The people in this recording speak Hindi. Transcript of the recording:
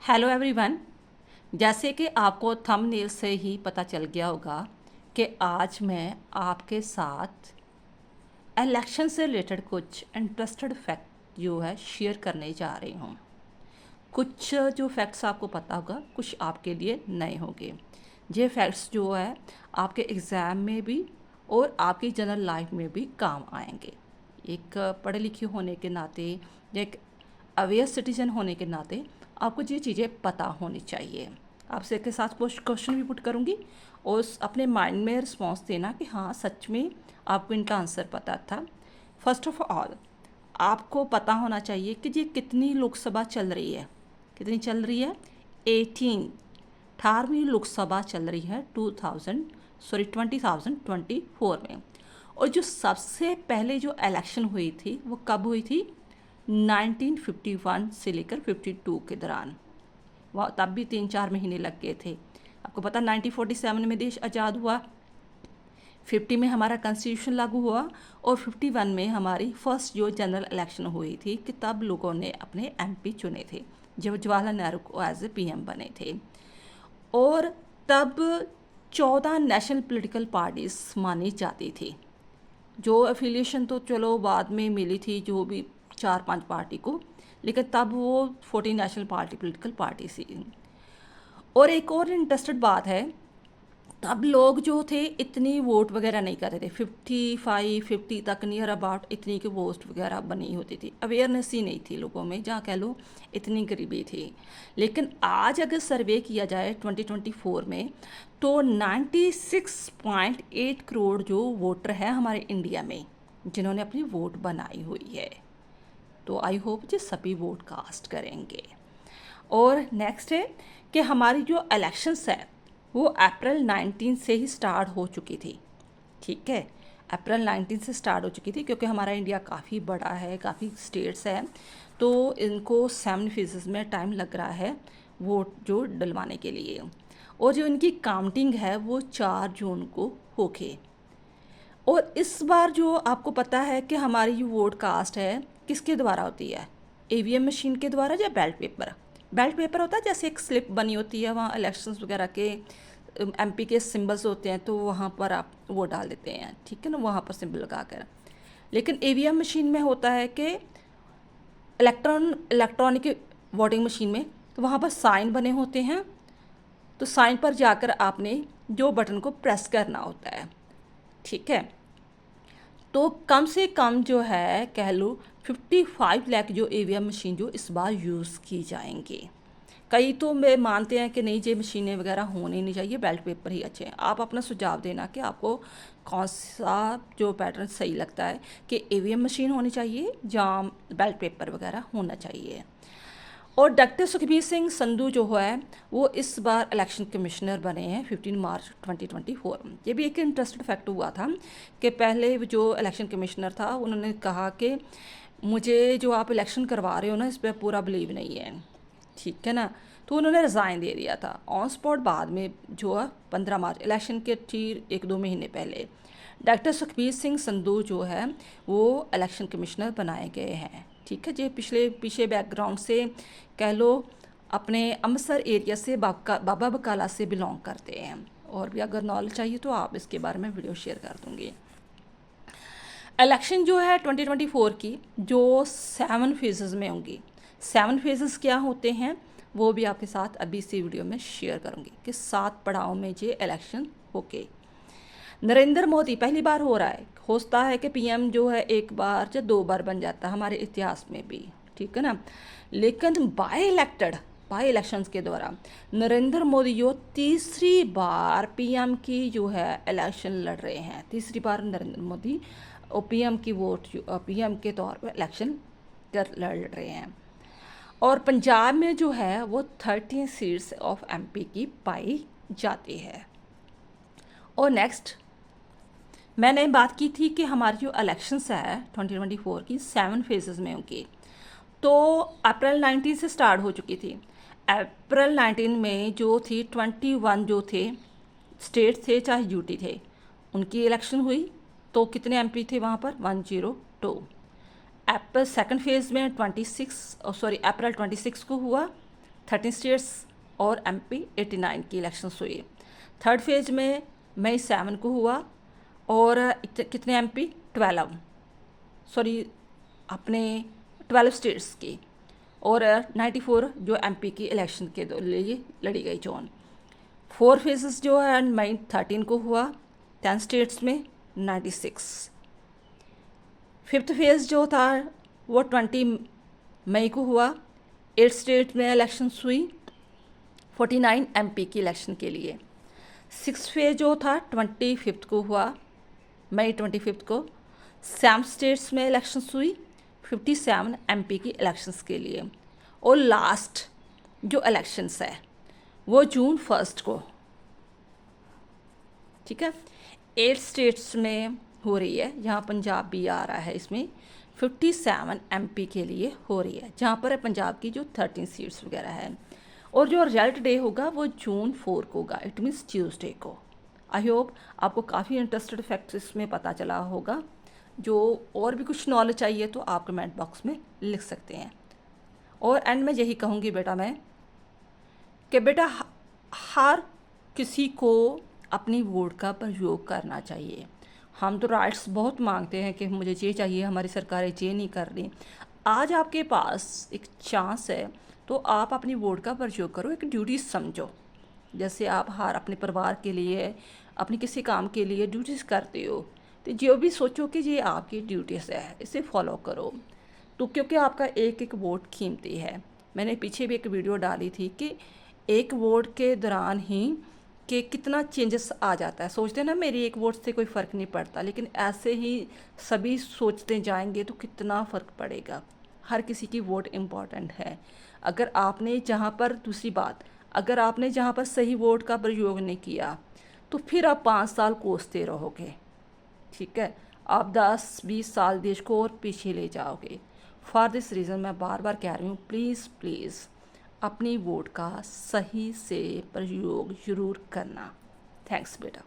Hello everyone. जैसे कि आपको थंबनेल से ही पता चल गया होगा कि आज मैं आपके साथ इलेक्शन से रिलेटेड कुछ इंटरेस्टेड फैक्ट जो है शेयर करने जा रही हूँ। कुछ जो फैक्ट्स आपको पता होगा, कुछ आपके लिए नए होंगे। ये फैक्ट्स जो है आपके एग्ज़ाम में भी और आपकी जनरल लाइफ में भी काम आएंगे। एक पढ़े लिखे होने के नाते, एक अवेयर सिटीजन होने के नाते आपको ये चीज़ें पता होनी चाहिए। आपसे के साथ कुछ क्वेश्चन भी पुट करूँगी और अपने माइंड में रिस्पॉन्स देना कि हाँ सच में आपको इनका आंसर पता था। फर्स्ट ऑफ ऑल आपको पता होना चाहिए कि ये कितनी लोकसभा चल रही है। कितनी चल रही है? 18वीं लोकसभा चल रही है 2024 में। और जो सबसे पहले जो इलेक्शन हुई थी वो कब हुई थी? 1951 से लेकर 52 के दौरान। वह तब भी 3-4 महीने लग गए थे। आपको पता 1947 में देश आज़ाद हुआ, 50 में हमारा कॉन्स्टिट्यूशन लागू हुआ और 51 में हमारी फर्स्ट जो जनरल इलेक्शन हुई थी कि तब लोगों ने अपने एमपी चुने थे जब जवाहरलाल नेहरू को एज ए पीएम बने थे। और तब 14 नेशनल पॉलिटिकल पार्टीज मानी जाती थी। जो एफिलिएशन तो चलो बाद में मिली थी जो भी 4-5 पार्टी को, लेकिन तब वो 14 नेशनल पॉलिटिकल पार्टी थी। और एक और इंटरेस्टेड बात है, तब लोग जो थे इतनी वोट वगैरह नहीं करते थे। 55-50 तक नियर अबाउट इतनी की वोट वगैरह बनी होती थी। अवेयरनेस ही नहीं थी लोगों में, जहाँ कह लो इतनी गरीबी थी। लेकिन आज अगर सर्वे किया जाए 2024 में तो 96.8 करोड़ जो वोटर है हमारे इंडिया में जिन्होंने अपनी वोट बनाई हुई है। तो आई होप ये सभी वोट कास्ट करेंगे। और नेक्स्ट है कि हमारी जो इलेक्शंस है वो अप्रैल 19 से ही स्टार्ट हो चुकी थी। ठीक है, अप्रैल 19 से स्टार्ट हो चुकी थी क्योंकि हमारा इंडिया काफ़ी बड़ा है, काफ़ी स्टेट्स है, तो इनको 7 फेजेस में टाइम लग रहा है वोट जो डलवाने के लिए। और जो इनकी काउंटिंग है वो 4 जून को होके। और इस बार जो आपको पता है कि हमारी जो वोट कास्ट है किसके द्वारा होती है? ईवीएम मशीन के द्वारा या बैलेट पेपर? बैलेट पेपर होता है जैसे एक स्लिप बनी होती है, वहाँ इलेक्शंस वगैरह के एमपी के सिंबल्स होते हैं तो वहाँ पर आप वोट डाल देते हैं, ठीक है ना, वहाँ पर सिंबल लगा कर। लेकिन ईवीएम मशीन में होता है कि इलेक्ट्रॉनिक वोटिंग मशीन में तो वहाँ पर साइन बने होते हैं, तो साइन पर जाकर आपने जो बटन को प्रेस करना होता है। ठीक है, तो कम से कम जो है कह लो 55 लाख जो ईवीएम मशीन जो इस बार यूज़ की जाएंगी। कई तो मैं मानते हैं कि नहीं ये मशीनें वगैरह होनी नहीं चाहिए, बैलेट पेपर ही अच्छे हैं। आप अपना सुझाव देना कि आपको कौन सा जो पैटर्न सही लगता है कि ईवीएम मशीन होनी चाहिए या बैलेट पेपर वगैरह होना चाहिए। और डॉक्टर सुखबीर सिंह संधू जो है वो इस बार इलेक्शन कमिश्नर बने हैं 15 मार्च 2024। ये भी एक इंटरेस्टेड फैक्ट हुआ था कि पहले जो इलेक्शन कमिश्नर था उन्होंने कहा कि मुझे जो आप इलेक्शन करवा रहे हो ना इस पर पूरा बिलीव नहीं है, ठीक है ना, तो उन्होंने रिज़ाइन दे दिया था ऑन स्पॉट। बाद में जो है 15 मार्च इलेक्शन के ठीक 1-2 महीने पहले डॉक्टर सुखबीर सिंह संधू जो है वो इलेक्शन कमिश्नर बनाए गए हैं। ठीक है, जो पीछे बैकग्राउंड से कह लो अपने अमृतसर एरिया से बाबा बकाला से बिलोंग करते हैं। और भी अगर नॉलेज चाहिए तो आप इसके बारे में वीडियो शेयर कर दूँगी। इलेक्शन जो है 2024 की जो 7 फेजेस में होंगी। 7 फेजेस क्या होते हैं वो भी आपके साथ अभी इसी वीडियो में शेयर करूँगी कि 7 पड़ाव में ये इलेक्शन होके। नरेंद्र मोदी पहली बार हो रहा है, होता है कि पीएम जो है 1 बार या 2 बार बन जाता है हमारे इतिहास में भी, ठीक है ना। लेकिन बाय इलेक्शंस के द्वारा नरेंद्र मोदी जो तीसरी बार पीएम की जो है इलेक्शन लड़ रहे हैं। तीसरी बार नरेंद्र मोदी और पीएम की वोट पीएम के तौर पर इलेक्शन लड़ रहे हैं। और पंजाब में जो है वो 13 सीट्स ऑफ एमपी की पाई जाती है। और नेक्स्ट मैंने बात की थी कि हमारी जो इलेक्शंस है 2024 की 7 फेजेस में होंगी। तो अप्रैल 19 से स्टार्ट हो चुकी थी। अप्रैल 19 में जो थी 21 जो थे स्टेट थे चाहे यूटी थे उनकी इलेक्शन हुई। तो कितने एमपी थे वहाँ पर? 102। अप्रैल सेकंड फेज़ में अप्रैल 26 को हुआ 13 स्टेट्स और MP 89 की इलेक्शंस हुई। थर्ड फेज में मई 7 को हुआ और कितने MP 12 सॉरी अपने 12 स्टेट्स की और 94 जो MP की इलेक्शन के लिए लड़ी गई जोन। 4 फेजेस जो है मई 13 को हुआ 10 स्टेट्स में 96। फिफ्थ फेज़ जो था वो 20 मई को हुआ 8 स्टेट में इलेक्शंस हुई 49 MP की इलेक्शन के लिए। सिक्स फेज जो था 25 को हुआ मई 25 को 7 स्टेट्स में इलेक्शंस हुई 57 MP की इलेक्शंस के लिए। और लास्ट जो इलेक्शंस है वो जून 1 को, ठीक है, 8 स्टेट्स में हो रही है, जहाँ पंजाब भी आ रहा है इसमें। 57 MP के लिए हो रही है, जहाँ पर है पंजाब की जो 13 सीट्स वगैरह है। और जो रिजल्ट डे होगा वो जून 4 को होगा, इट मीन्स ट्यूसडे को। आई होप आपको काफ़ी इंटरेस्टेड फैक्ट्स इसमें पता चला होगा। जो और भी कुछ नॉलेज चाहिए तो आप कमेंट बॉक्स में लिख सकते हैं। और एंड में यही कहूँगी बेटा मैं कि बेटा हर किसी को अपनी वोट का प्रयोग करना चाहिए। हम तो राइट्स बहुत मांगते हैं कि मुझे ये चाहिए, हमारी सरकारें ये नहीं कर रही। आज आपके पास एक चांस है तो आप अपनी वोट का प्रयोग करो, एक ड्यूटी समझो। जैसे आप हर अपने परिवार के लिए, अपनी किसी काम के लिए ड्यूटीज़ करते हो, तो जो भी सोचो कि ये आपकी ड्यूटीज़ है, इसे फॉलो करो। तो क्योंकि आपका एक एक वोट कीमती है। मैंने पीछे भी एक वीडियो डाली थी कि एक वोट के दौरान ही कि कितना चेंजेस आ जाता है। सोचते हैं ना मेरी एक वोट से कोई फ़र्क नहीं पड़ता, लेकिन ऐसे ही सभी सोचते जाएंगे तो कितना फ़र्क पड़ेगा। हर किसी की वोट इम्पॉर्टेंट है। अगर आपने जहाँ पर दूसरी बात, अगर आपने जहाँ पर सही वोट का प्रयोग नहीं किया तो फिर आप 5 साल कोसते रहोगे, ठीक है। आप 10-20 साल देश को और पीछे ले जाओगे। फॉर दिस रीज़न मैं बार बार कह रही हूँ, प्लीज़ प्लीज़ अपनी वोट का सही से प्रयोग ज़रूर करना। थैंक्स बेटा।